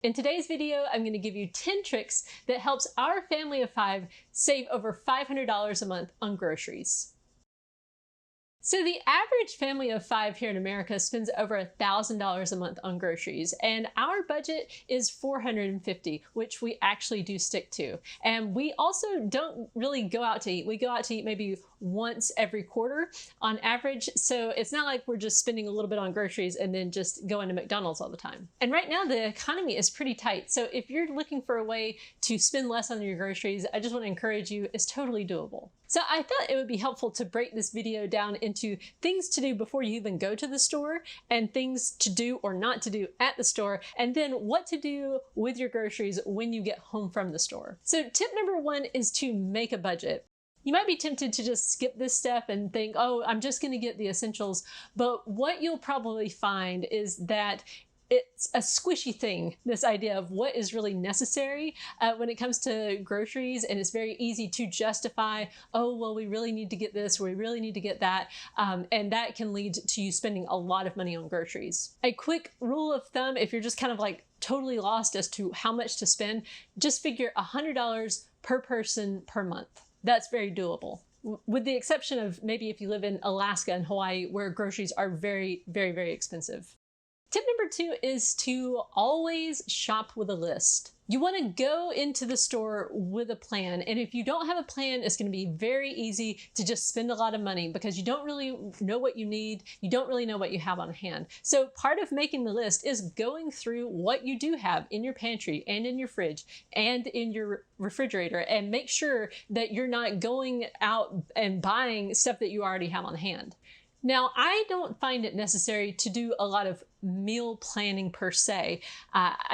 In today's video, I'm going to give you 10 tricks that helps our family of 5 save over $500 a month on groceries. So the average family of 5 here in America spends over $1,000 a month on groceries, and our budget is $450, which we actually do stick to. And we also don't really go out to eat. We go out to eat maybe once every quarter on average. So it's not like we're just spending a little bit on groceries and then just going to McDonald's all the time. And right now the economy is pretty tight. So if you're looking for a way to spend less on your groceries, I just want to encourage you, it's totally doable. So I thought it would be helpful to break this video down into things to do before you even go to the store, and things to do or not to do at the store, and then what to do with your groceries when you get home from the store. So tip number 1 is to make a budget. You might be tempted to just skip this step and think, oh, I'm just going to get the essentials. But what you'll probably find is that it's a squishy thing, this idea of what is really necessary when it comes to groceries, and it's very easy to justify, oh, well, we really need to get this, or we really need to get that, and that can lead to you spending a lot of money on groceries. A quick rule of thumb, if you're just kind of like totally lost as to how much to spend, just figure $100 per person per month. That's very doable, with the exception of maybe if you live in Alaska and Hawaii, where groceries are very, very, very expensive. Tip number 2 is to always shop with a list. You want to go into the store with a plan, and if you don't have a plan, it's going to be very easy to just spend a lot of money because you don't really know what you need, you don't really know what you have on hand. So part of making the list is going through what you do have in your pantry and in your fridge and in your refrigerator, and make sure that you're not going out and buying stuff that you already have on hand. Now, I don't find it necessary to do a lot of meal planning per se.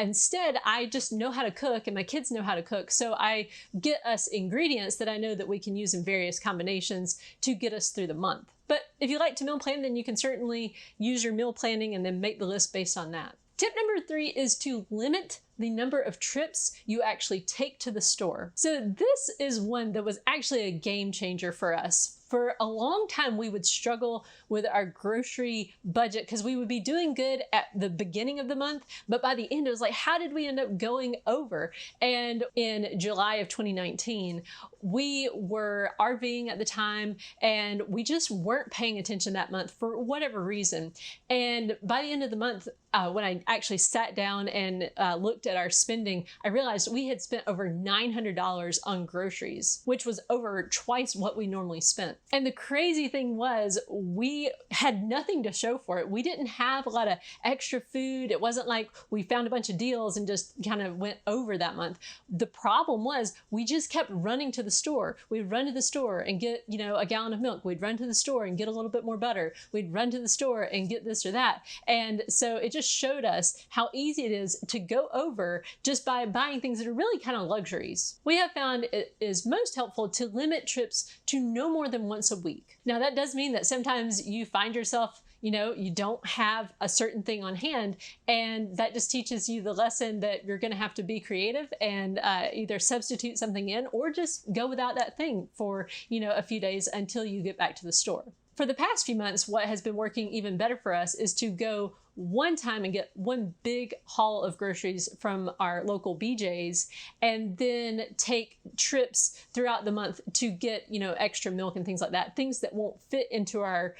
Instead, I just know how to cook, and my kids know how to cook. So I get us ingredients that I know that we can use in various combinations to get us through the month. But if you like to meal plan, then you can certainly use your meal planning and then make the list based on that. Tip number 3 is to limit the number of trips you actually take to the store. So this is one that was actually a game changer for us. For a long time, we would struggle with our grocery budget because we would be doing good at the beginning of the month, but by the end, it was like, how did we end up going over? And in July of 2019, we were RVing at the time, and we just weren't paying attention that month for whatever reason. And by the end of the month, when I actually sat down and looked at our spending, I realized we had spent over $900 on groceries, which was over twice what we normally spent. And the crazy thing was, we had nothing to show for it. We didn't have a lot of extra food. It wasn't like we found a bunch of deals and just kind of went over that month. The problem was we just kept running to the store. We'd run to the store and get, a gallon of milk. We'd run to the store and get a little bit more butter. We'd run to the store and get this or that. And so it just showed us how easy it is to go over just by buying things that are really kind of luxuries. We have found it is most helpful to limit trips to no more than once a week. Now, that does mean that sometimes you find yourself, you don't have a certain thing on hand, and that just teaches you the lesson that you're going to have to be creative and either substitute something in or just go without that thing for, a few days until you get back to the store. For the past few months, what has been working even better for us is to go one time and get one big haul of groceries from our local BJ's, and then take trips throughout the month to get, extra milk and things like that. Things that won't fit into our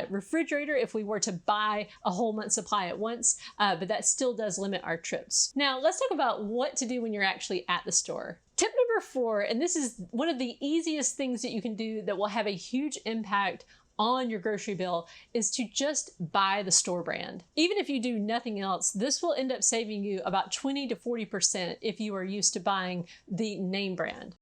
refrigerator if we were to buy a whole month's supply at once, but that still does limit our trips. Now, let's talk about what to do when you're actually at the store. Tip number 4, and this is one of the easiest things that you can do that will have a huge impact on your grocery bill, is to just buy the store brand. Even if you do nothing else, this will end up saving you about 20 to 40% if you are used to buying the name brand.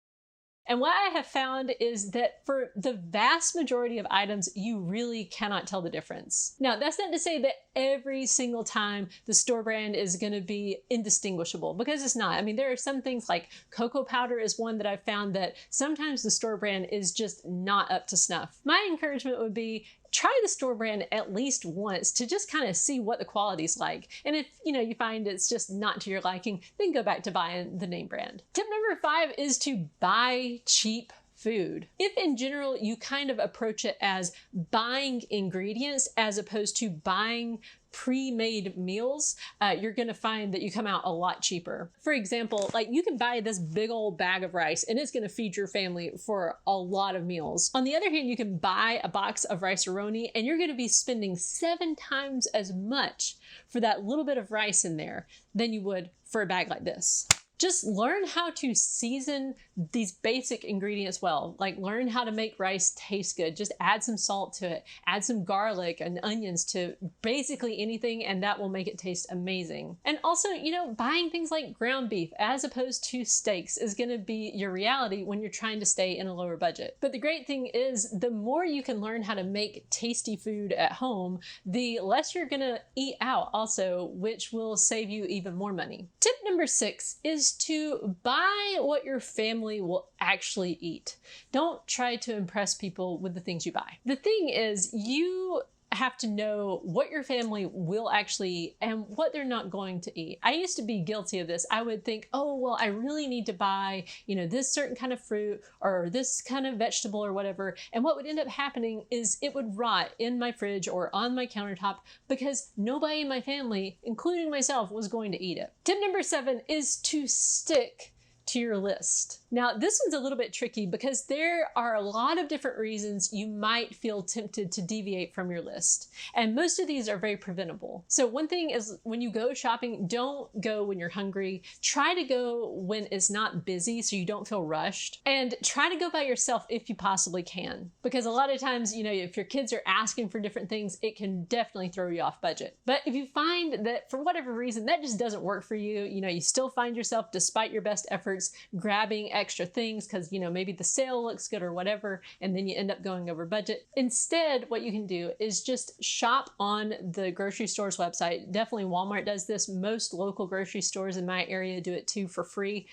And what I have found is that for the vast majority of items, you really cannot tell the difference. Now, that's not to say that every single time the store brand is going to be indistinguishable, because it's not. I mean, there are some things like cocoa powder is one that I've found that sometimes the store brand is just not up to snuff. My encouragement would be, try the store brand at least once to just kind of see what the quality's like. And if you find it's just not to your liking, then go back to buying the name brand. Tip number 5 is to buy cheap food. If in general you kind of approach it as buying ingredients as opposed to buying pre-made meals, you're going to find that you come out a lot cheaper. For example, like you can buy this big old bag of rice and it's going to feed your family for a lot of meals. On the other hand, you can buy a box of rice-a-roni and you're going to be spending 7 times as much for that little bit of rice in there than you would for a bag like this. Just learn how to season these basic ingredients well. Like learn how to make rice taste good. Just add some salt to it, add some garlic and onions to basically anything, and that will make it taste amazing. And also, you know, buying things like ground beef as opposed to steaks is going to be your reality when you're trying to stay in a lower budget. But the great thing is the more you can learn how to make tasty food at home, the less you're going to eat out also, which will save you even more money. Tip number 6 is to buy what your family will actually eat. Don't try to impress people with the things you buy. The thing is, you have to know what your family will actually eat and what they're not going to eat. I used to be guilty of this. I would think, oh, well, I really need to buy, you know, this certain kind of fruit or this kind of vegetable or whatever. And what would end up happening is it would rot in my fridge or on my countertop because nobody in my family, including myself, was going to eat it. Tip number 7 is to stick to your list. Now, this one's a little bit tricky because there are a lot of different reasons you might feel tempted to deviate from your list. And most of these are very preventable. So one thing is when you go shopping, don't go when you're hungry. Try to go when it's not busy so you don't feel rushed. And try to go by yourself if you possibly can. Because a lot of times, you know, if your kids are asking for different things, it can definitely throw you off budget. But if you find that for whatever reason that just doesn't work for you, you know, you still find yourself, despite your best efforts, grabbing extra things because, you know, maybe the sale looks good or whatever, and then you end up going over budget. Instead, what you can do is just shop on the grocery store's website. Definitely Walmart does this. Most local grocery stores in my area do it too for free.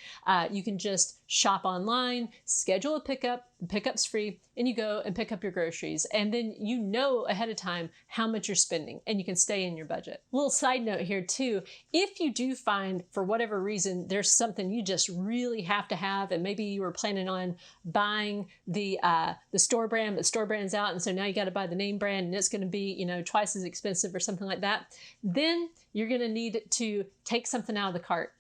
You can just shop online, schedule a pickup, pickup's free, and you go and pick up your groceries. And then you know ahead of time how much you're spending and you can stay in your budget. Little side note here too, if you do find for whatever reason there's something you just really have to have, and maybe you were planning on buying the store brand, but store brand's out, and so now you got to buy the name brand and it's going to be, you know, twice as expensive or something like that, then you're going to need to take something out of the cart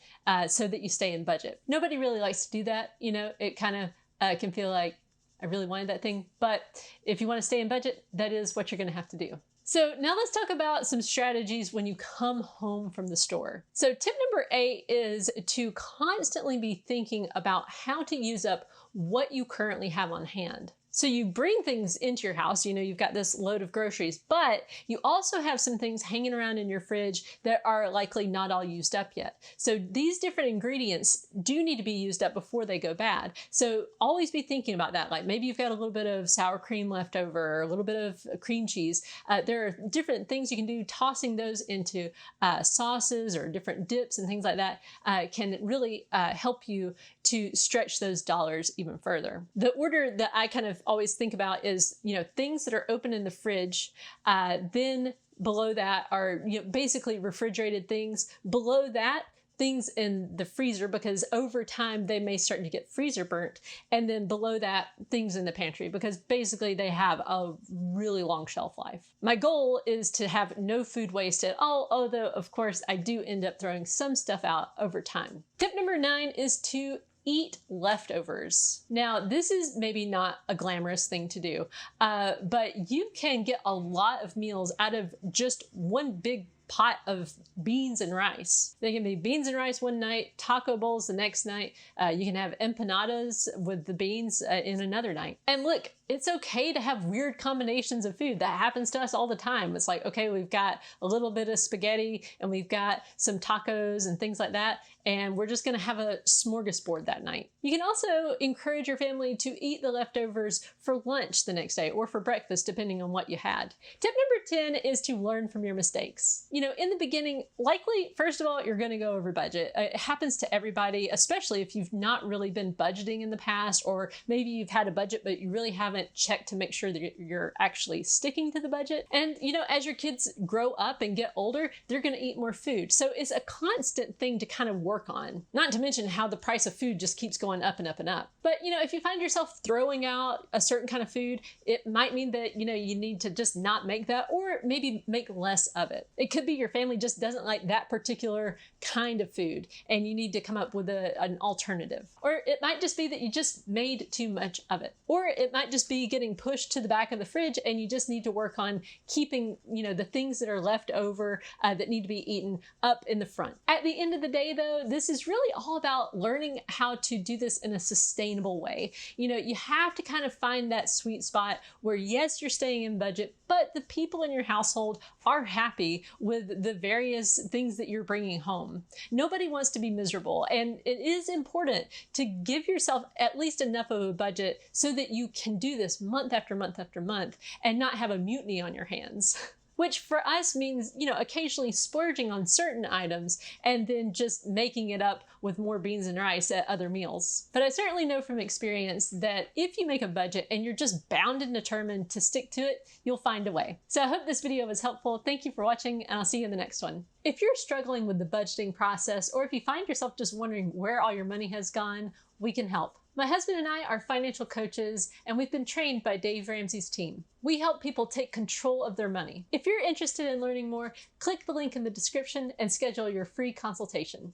so that you stay in budget. Nobody really likes to do that. You know, it kind of can feel like, I really wanted that thing, but if you want to stay in budget, that is what you're going to have to do. So now let's talk about some strategies when you come home from the store. So tip number 8 is to constantly be thinking about how to use up what you currently have on hand. So you bring things into your house, you know, you've got this load of groceries, but you also have some things hanging around in your fridge that are likely not all used up yet. So these different ingredients do need to be used up before they go bad. So always be thinking about that. Like maybe you've got a little bit of sour cream left over, or a little bit of cream cheese. There are different things you can do. Tossing those into sauces or different dips and things like that can really help you to stretch those dollars even further. The order that I kind of always think about is, you know, things that are open in the fridge, then below that are, you know, basically refrigerated things. Below that, things in the freezer, because over time they may start to get freezer burnt. And then below that, things in the pantry, because basically they have a really long shelf life. My goal is to have no food wasted, although of course I do end up throwing some stuff out over time. Tip number 9 is to eat leftovers. Now, this is maybe not a glamorous thing to do, but you can get a lot of meals out of just one big pot of beans and rice. They can be beans and rice one night, taco bowls the next night. You can have empanadas with the beans in another night. And look, it's okay to have weird combinations of food. That happens to us all the time. It's like, okay, we've got a little bit of spaghetti and we've got some tacos and things like that, and we're just gonna have a smorgasbord that night. You can also encourage your family to eat the leftovers for lunch the next day or for breakfast, depending on what you had. Tip number 10 is to learn from your mistakes. You know, in the beginning, likely, first of all, you're gonna go over budget. It happens to everybody, especially if you've not really been budgeting in the past, or maybe you've had a budget, but you really haven't moment, check to make sure that you're actually sticking to the budget. And, as your kids grow up and get older, they're going to eat more food. So it's a constant thing to kind of work on, not to mention how the price of food just keeps going up and up and up. But, if you find yourself throwing out a certain kind of food, it might mean that, you need to just not make that, or maybe make less of it. It could be your family just doesn't like that particular kind of food and you need to come up with an alternative. Or it might just be that you just made too much of it. Or it might just be getting pushed to the back of the fridge and you just need to work on keeping, the things that are left over that need to be eaten up in the front. At the end of the day, though, this is really all about learning how to do this in a sustainable way. You have to kind of find that sweet spot where, yes, you're staying in budget, but the people in your household are happy with the various things that you're bringing home. Nobody wants to be miserable, and it is important to give yourself at least enough of a budget so that you can do this month after month after month and not have a mutiny on your hands. Which for us means, occasionally splurging on certain items and then just making it up with more beans and rice at other meals. But I certainly know from experience that if you make a budget and you're just bound and determined to stick to it, you'll find a way. So I hope this video was helpful. Thank you for watching, and I'll see you in the next one. If you're struggling with the budgeting process, or if you find yourself just wondering where all your money has gone, we can help. My husband and I are financial coaches, and we've been trained by Dave Ramsey's team. We help people take control of their money. If you're interested in learning more, click the link in the description and schedule your free consultation.